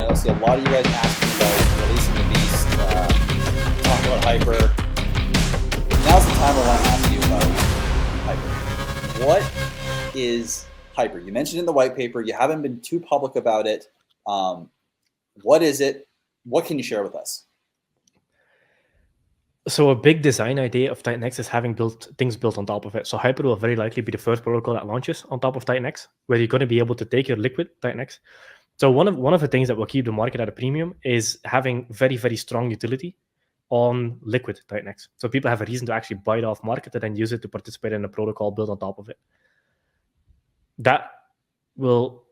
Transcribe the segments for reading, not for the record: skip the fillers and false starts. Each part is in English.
channel. I see a lot of you guys asking about releasing the beast, talking about hyper. Now's the time I want to ask you about hyper. What is hyper? You mentioned in the white paper, you haven't been too public about it. What is it? What can you share with us? So a big design idea of TitanX is having things built on top of it. So Hyper will very likely be the first protocol that launches on top of TitanX, where you're going to be able to take your liquid TitanX. So one of the things that will keep the market at a premium is having very, very strong utility on liquid TitanX. So people have a reason to actually buy it off market and then use it to participate in a protocol built on top of it. That will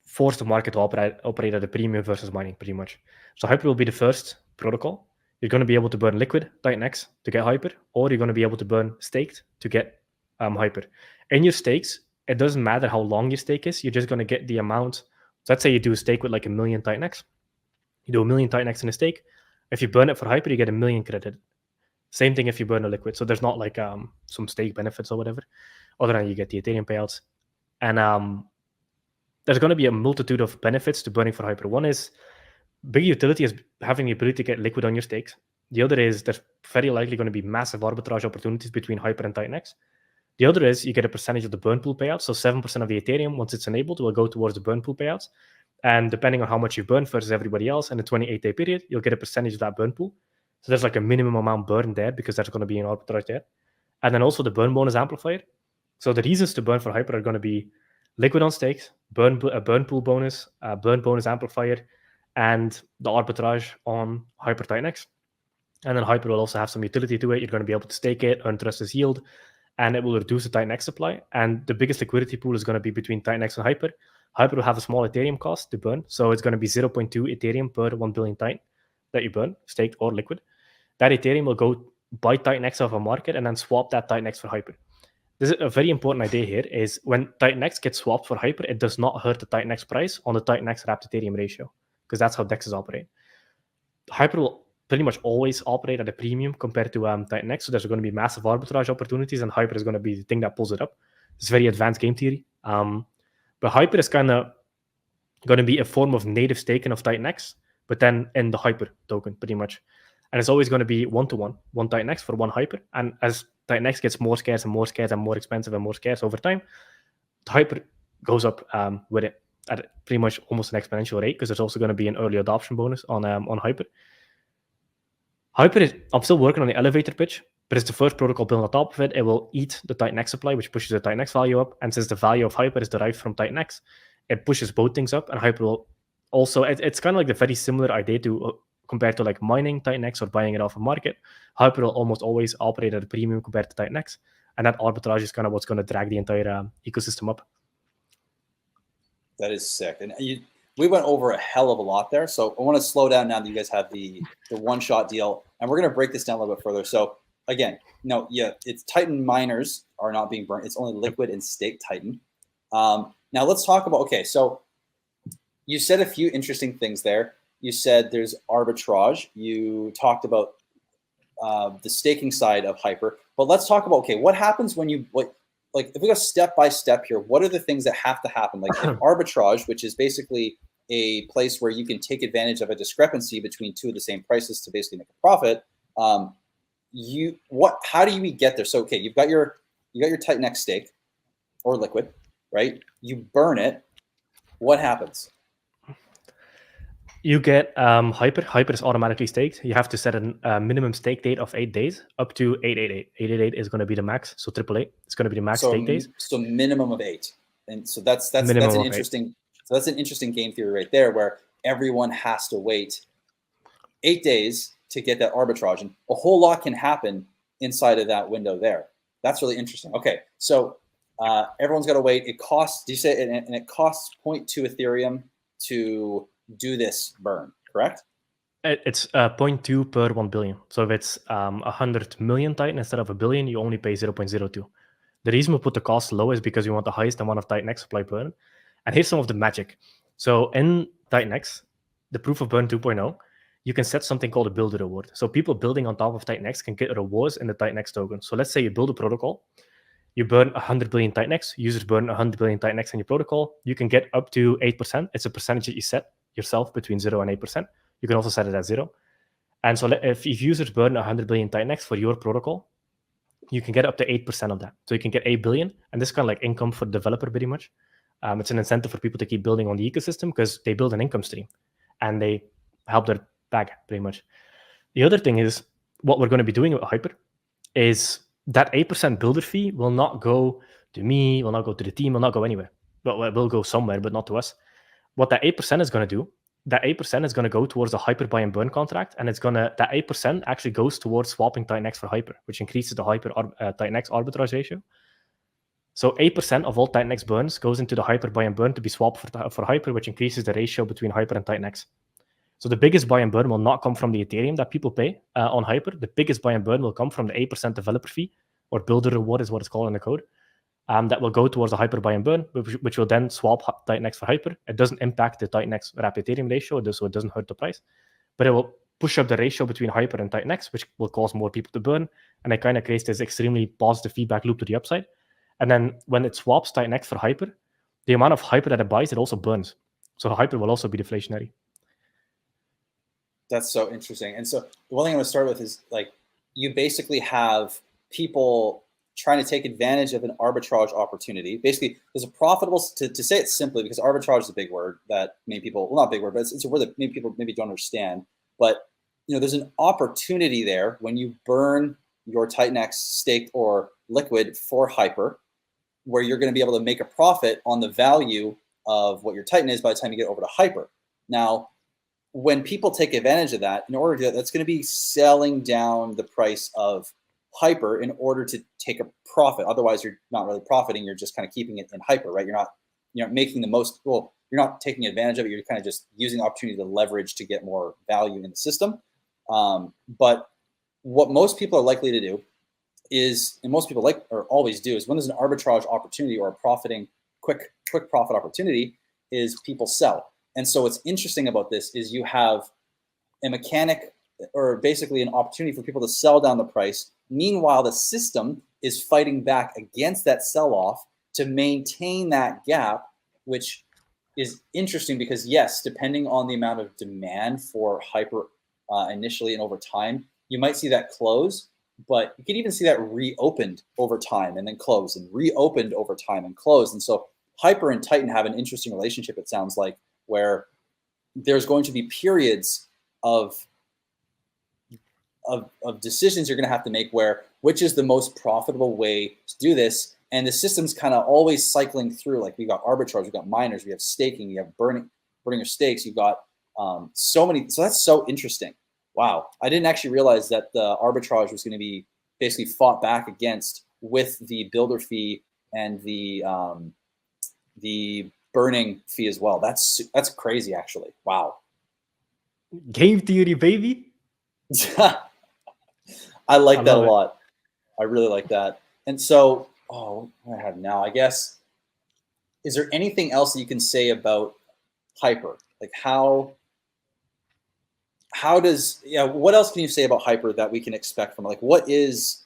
force the market to operate at a premium versus mining, pretty much. So Hyper will be the first protocol. You're going to be able to burn liquid TitanX to get Hyper, or you're going to be able to burn staked to get Hyper. In your stakes, it doesn't matter how long your stake is. You're just going to get the amount. So let's say you do a stake with like 1 million TitanX. You do 1 million TitanX in a stake. If you burn it for Hyper, you get 1 million credit. Same thing if you burn a liquid. So there's not like some stake benefits or whatever, other than you get the Ethereum payouts. And there's going to be a multitude of benefits to burning for Hyper. One is big utility is having the ability to get liquid on your stakes. The other is there's very likely going to be massive arbitrage opportunities between Hyper and TitanX. The other is you get a percentage of the burn pool payouts. So 7% of the Ethereum, once it's enabled, will go towards the burn pool payouts. And depending on how much you burn versus everybody else in a 28-day period, you'll get a percentage of that burn pool. So there's like a minimum amount burned there because there's going to be an arbitrage there. And then also the burn bonus amplifier. So the reasons to burn for Hyper are going to be liquid on stakes, burn pool bonus, burn bonus amplifier, and the arbitrage on Hyper TitanX. And then Hyper will also have some utility to it. You're going to be able to stake it, earn trust as yield, and it will reduce the TitanX supply. And the biggest liquidity pool is going to be between TitanX and Hyper. Hyper will have a small Ethereum cost to burn. So it's going to be 0.2 Ethereum per 1 billion Titan that you burn, staked or liquid. That Ethereum will go buy TitanX off a market and then swap that TitanX for Hyper. This is a very important idea here is when TitanX gets swapped for Hyper, it does not hurt the TitanX price on the TitanX wrapped Ethereum ratio, because that's how DEXs operate. Hyper will pretty much always operate at a premium compared to TitanX, so there's going to be massive arbitrage opportunities, and Hyper is going to be the thing that pulls it up. It's very advanced game theory. But Hyper is kind of going to be a form of native staking of TitanX, but then in the Hyper token, pretty much. And it's always going to be 1-to-1, one TitanX for one Hyper. And as TitanX gets more scarce and more scarce and more expensive and more scarce over time, the Hyper goes up with it at pretty much almost an exponential rate, because there's also going to be an early adoption bonus on Hyper. I'm still working on the elevator pitch, but it's the first protocol built on top of it. It will eat the TitanX supply, which pushes the TitanX value up. And since the value of Hyper is derived from TitanX, it pushes both things up. And Hyper will also, it's kind of like the very similar idea to compared to like mining TitanX or buying it off a market. Hyper will almost always operate at a premium compared to TitanX. And that arbitrage is kind of what's going to drag the entire ecosystem up. That is sick. And we went over a hell of a lot there. So I want to slow down now that you guys have the one-shot deal. And we're going to break this down a little bit further. So again, it's Titan miners are not being burnt. It's only liquid and staked Titan. Now let's talk about, okay, so you said a few interesting things there. You said there's arbitrage. You talked about the staking side of Hyper. But let's talk about, okay, what happens when you, like if we go step by step here, what are the things that have to happen? Like arbitrage, which is basically a place where you can take advantage of a discrepancy between two of the same prices to basically make a profit. How do we get there? So, okay, you got your TitanX stake or liquid, right? You burn it. What happens? You get Hyper. Hyper is automatically staked. You have to set a minimum stake date of 8 days up to 888. 888 is going to be the max. So 888 is going to be the max stake days. So minimum of 8. And so that's an interesting. So that's an interesting game theory right there, where everyone has to wait 8 days to get that arbitrage, and a whole lot can happen inside of that window there. That's really interesting. Okay, so everyone's got to wait. It costs. Do you say? And it costs 0.2 Ethereum to do this burn, correct? It's 0.2 per 1 billion. So if it's 100 million Titan instead of a billion, you only pay 0.02. The reason we put the cost low is because we want the highest amount of TitanX supply burn. And here's some of the magic. So in TitanX, the proof of burn 2.0, you can set something called a builder reward. So people building on top of TitanX can get rewards in the TitanX token. So let's say you build a protocol, you burn 100 billion TitanX, users burn 100 billion TitanX in your protocol, you can get up to 8%. It's a percentage that you set yourself between 0 and 8%. You can also set it at 0. And so if users burn 100 billion TitanX for your protocol, you can get up to 8% of that. So you can get 8 billion. And this is kind of like income for the developer pretty much. It's an incentive for people to keep building on the ecosystem because they build an income stream and they help their bag pretty much. The other thing is what we're going to be doing with Hyper is that 8% builder fee will not go to me, will not go to the team, will not go anywhere. But it will go somewhere, but not to us. What that 8% is going to do, that 8% is going to go towards the Hyper buy and burn contract, and that 8% actually goes towards swapping TitanX for Hyper, which increases the Hyper TitanX arbitrage ratio. So 8% of all TitanX burns goes into the Hyper buy and burn to be swapped for Hyper, which increases the ratio between Hyper and TitanX. So the biggest buy and burn will not come from the Ethereum that people pay on Hyper. The biggest buy and burn will come from the 8% developer fee, or builder reward is what it's called in the code. That will go towards the Hyper buy and burn, which will then swap TitanX for Hyper. It doesn't impact the TitanX wrapped Ethereum ratio, so it doesn't hurt the price. But it will push up the ratio between Hyper and TitanX, which will cause more people to burn. And it kind of creates this extremely positive feedback loop to the upside. And then when it swaps TitanX for Hyper, the amount of Hyper that it buys, it also burns. So Hyper will also be deflationary. That's so interesting. And so the one thing I'm going to start with is like you basically have people trying to take advantage of an arbitrage opportunity. Basically, there's a profitable, to say it simply, because arbitrage is a big word that many people, well, not a big word, but it's a word that many people maybe don't understand. But there's an opportunity there when you burn your TitanX staked or liquid for Hyper, where you're going to be able to make a profit on the value of what your Titan is by the time you get over to Hyper. Now, when people take advantage of that, in order to do that, that's going to be selling down the price of Hyper in order to take a profit. Otherwise, you're not really profiting. You're just kind of keeping it in Hyper, right? You're not making the most, well, you're not taking advantage of it. You're kind of just using the opportunity to leverage to get more value in the system. But what most people are likely to do is, and most people always do, is when there's an arbitrage opportunity or a profiting, quick profit opportunity, is people sell. And so what's interesting about this is you have a mechanic, or basically an opportunity for people to sell down the price. Meanwhile, the system is fighting back against that sell-off to maintain that gap, which is interesting because, yes, depending on the amount of demand for Hyper initially and over time, you might see that close, but you can even see that reopened over time and then close, and reopened over time and close. And so Hyper and Titan have an interesting relationship, it sounds like, where there's going to be periods of decisions you're going to have to make, where which is the most profitable way to do this. And the system's kind of always cycling through. Like, we got arbitrage, we got miners, we have staking, you have burning your stakes, you've got so many. So that's so interesting. Wow, I didn't actually realize that the arbitrage was going to be basically fought back against with the builder fee and the burning fee as well. That's crazy, actually. Wow. Game theory, baby. I like that a lot. I really like that. And so, what I have now, I guess, is there anything else that you can say about Hyper? Like how does, what else can you say about Hyper that we can expect from it? Like, what is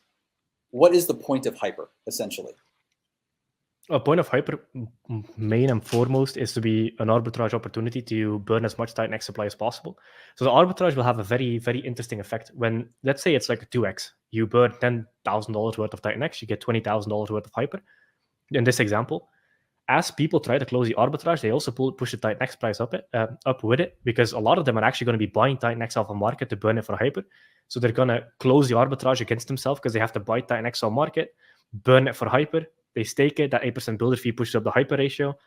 the point of Hyper, essentially? A point of Hyper, main and foremost, is to be an arbitrage opportunity to burn as much TitanX supply as possible. So the arbitrage will have a very, very interesting effect. When, let's say it's like a 2x, you burn $10,000 worth of TitanX, you get $20,000 worth of Hyper. In this example, as people try to close the arbitrage, they also push the TitanX price up with it, because a lot of them are actually going to be buying TitanX off a market to burn it for Hyper. So they're going to close the arbitrage against themselves because they have to buy TitanX on market, burn it for Hyper. They stake it, that 8% builder fee pushes up the Hyper ratio.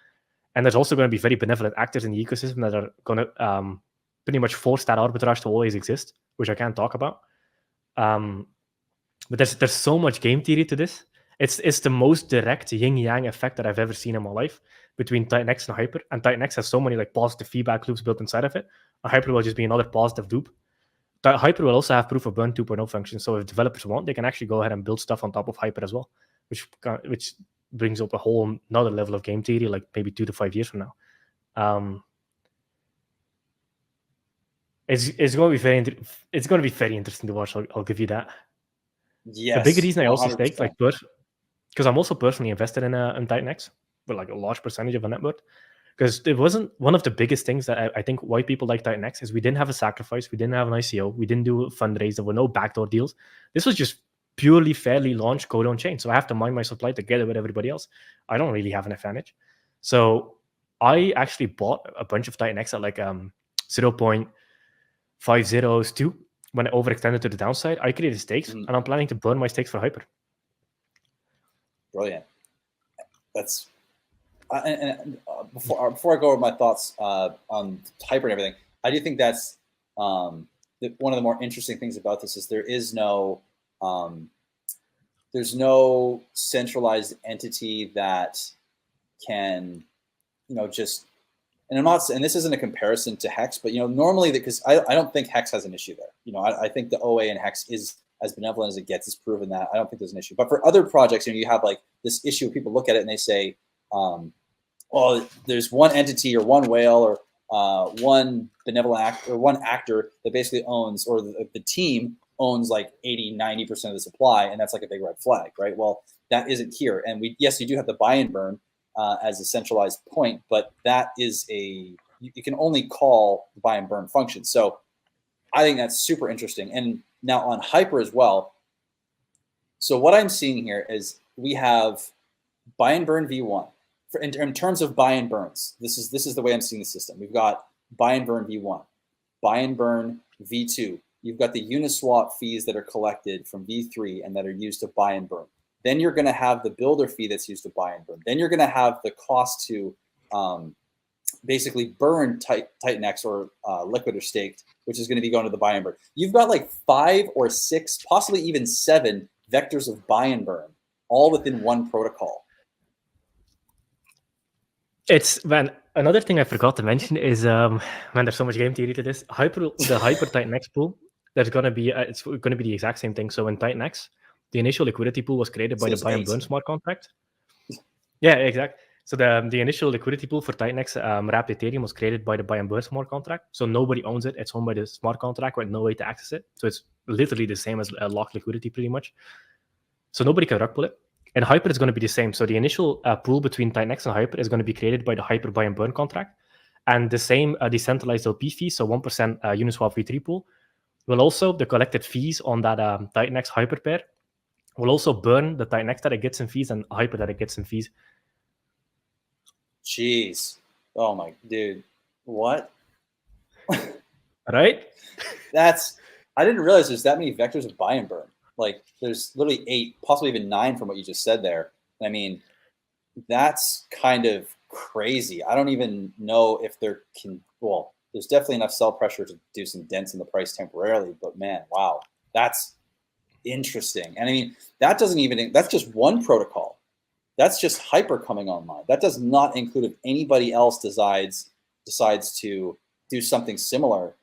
And there's also going to be very benevolent actors in the ecosystem that are going to pretty much force that arbitrage to always exist, which I can't talk about. But there's so much game theory to this. It's the most direct yin-yang effect that I've ever seen in my life between TitanX and Hyper. And TitanX has so many like positive feedback loops built inside of it. And Hyper will just be another positive loop. Hyper will also have proof of burn 2.0 functions. So if developers want, they can actually go ahead and build stuff on top of Hyper as well, which brings up a whole another level of game theory, like maybe 2 to 5 years from now. It's going to be very interesting to watch. I'll give you that. Yes. The big reason I also 100%. staked, because I'm also personally invested in TitanX with like a large percentage of a net worth. because it wasn't one of the biggest things that I think why people like TitanX is we didn't have a sacrifice, we didn't have an ICO, we didn't do a fundraise, there were no backdoor deals. This was just purely fairly launched code on chain. So I have to mine my supply together with everybody else. I don't really have an advantage. So I actually bought a bunch of TitanX at like 0.502 when I overextended to the downside. I created stakes and I'm planning to burn my stakes for Hyper. Brilliant. That's before I go over my thoughts on Hyper and everything, I do think that's one of the more interesting things about this is there's no centralized entity that can, just, and I'm not, and this isn't a comparison to Hex, but normally because I don't think Hex has an issue there. I think the OA and Hex is as benevolent as it gets. It's proven that. I don't think there's an issue. But for other projects, you have like this issue. People look at it and they say, well, there's one entity or one whale or one benevolent act or one actor that basically owns, or the team owns like 80-90% of the supply, and that's like a big red flag, right? Well, that isn't here. And yes, you do have the buy and burn as a centralized point, but that is you can only call the buy and burn function. So I think that's super interesting. And now on Hyper as well. So what I'm seeing here is we have buy and burn V1. In terms of buy and burns, this is the way I'm seeing the system. We've got buy and burn V1, buy and burn V2. You've got the Uniswap fees that are collected from V3 and that are used to buy and burn. Then you're going to have the builder fee that's used to buy and burn. Then you're going to have the cost to basically burn TitanX or liquid or staked, which is going to be going to the buy and burn. You've got like 5 or 6, possibly even 7 vectors of buy and burn, all within one protocol. Another thing I forgot to mention is there's so much game theory to this. The Hyper TitanX pool, there's gonna be it's gonna be the exact same thing. So in TitanX, the initial liquidity pool was created by the buy and burn smart contract. Yeah, exactly. So the initial liquidity pool for TitanX wrapped Ethereum was created by the buy and burn smart contract. So nobody owns it. It's owned by the smart contract with no way to access it. So it's literally the same as locked liquidity pretty much. So nobody can rug pull it. And Hyper is going to be the same. So the initial pool between TitanX and Hyper is going to be created by the Hyper buy and burn contract. And the same decentralized LP fee, so 1% Uniswap V3 pool, will also, the collected fees on that TitanX Hyper pair, will also burn the TitanX that it gets in fees and Hyper that it gets in fees. Jeez. Oh my, dude. What? Right? I didn't realize there's that many vectors of buy and burn. Like there's literally 8, possibly even 9 from what you just said there. I mean, that's kind of crazy. I don't even know if there can, well, there's definitely enough sell pressure to do some dents in the price temporarily, but man, wow, that's interesting. And I mean, that's just one protocol. That's just Hyper coming online. That does not include if anybody else decides to do something similar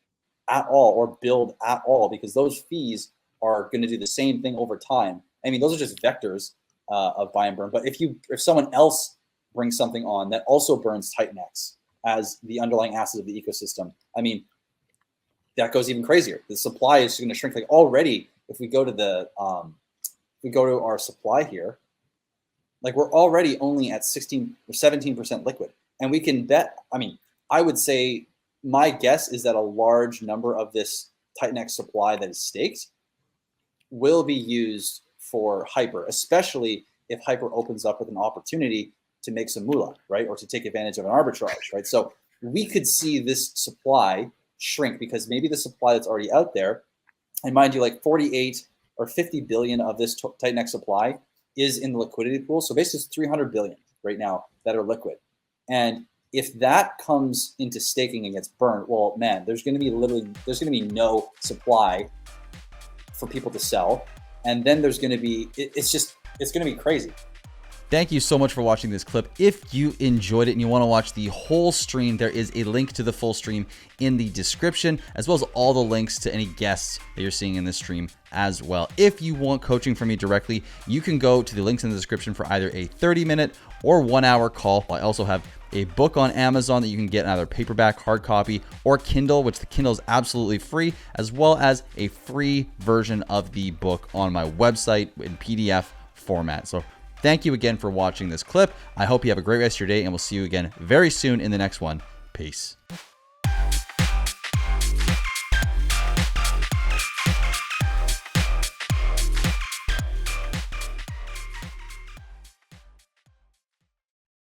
at all or build at all, because those fees are going to do the same thing over time. I mean, those are just vectors of buy and burn. But if someone else brings something on that also burns TitanX as the underlying asset of the ecosystem, I mean, that goes even crazier. The supply is going to shrink. Like already, if we go to our supply here, like we're already only at 16 or 17% liquid, and we can bet. I mean, I would say my guess is that a large number of this TitanX supply that is staked will be used for Hyper, especially if Hyper opens up with an opportunity to make some moolah, right? Or to take advantage of an arbitrage, right? So we could see this supply shrink because maybe the supply that's already out there, and mind you, like 48 or 50 billion of this TitanX supply is in the liquidity pool. So basically it's 300 billion right now that are liquid. And if that comes into staking and gets burned, well, man, there's going to be no supply for people to sell. And then there's going to be, it's going to be crazy. Thank you so much for watching this clip. If you enjoyed it and you want to watch the whole stream, there is a link to the full stream in the description, as well as all the links to any guests that you're seeing in this stream as well. If you want coaching from me directly, you can go to the links in the description for either a 30-minute or 1-hour call. I also have a book on Amazon that you can get in either paperback, hard copy, or Kindle, which the Kindle is absolutely free, as well as a free version of the book on my website in PDF format. So Thank you again for watching this clip. I hope you have a great rest of your day, and we'll see you again very soon in the next one. Peace.